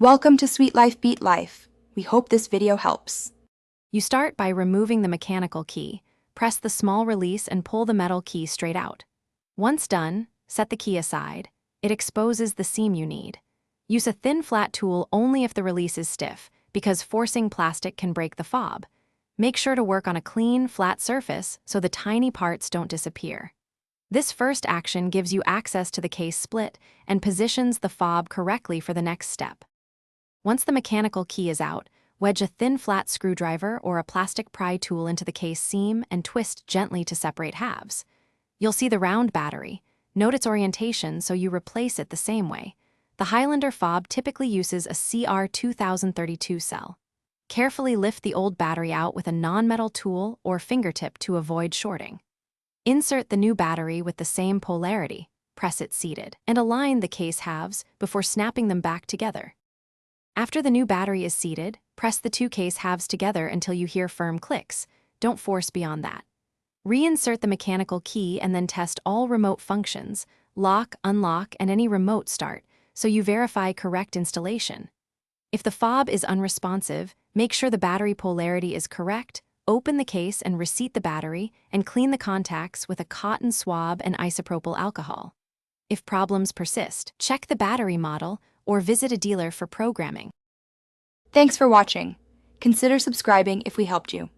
Welcome to Sweet Life Beat Life. We hope this video helps. You start by removing the mechanical key. Press the small release and pull the metal key straight out. Once done, set the key aside. It exposes the seam you need. Use a thin, flat tool only if the release is stiff, because forcing plastic can break the fob. Make sure to work on a clean, flat surface so the tiny parts don't disappear. This first action gives you access to the case split and positions the fob correctly for the next step. Once the mechanical key is out, wedge a thin, flat screwdriver or a plastic pry tool into the case seam and twist gently to separate halves. You'll see the round battery. Note its orientation so you replace it the same way. The Highlander fob typically uses a CR2032 cell. Carefully lift the old battery out with a non-metal tool or fingertip to avoid shorting. Insert the new battery with the same polarity, press it seated, and align the case halves before snapping them back together. After the new battery is seated, press the two case halves together until you hear firm clicks. Don't force beyond that. Reinsert the mechanical key and then test all remote functions, lock, unlock, and any remote start, so you verify correct installation. If the fob is unresponsive, make sure the battery polarity is correct, open the case and reseat the battery, and clean the contacts with a cotton swab and isopropyl alcohol. If problems persist, check the battery model or visit a dealer for programming. Thanks for watching. Consider subscribing if we helped you.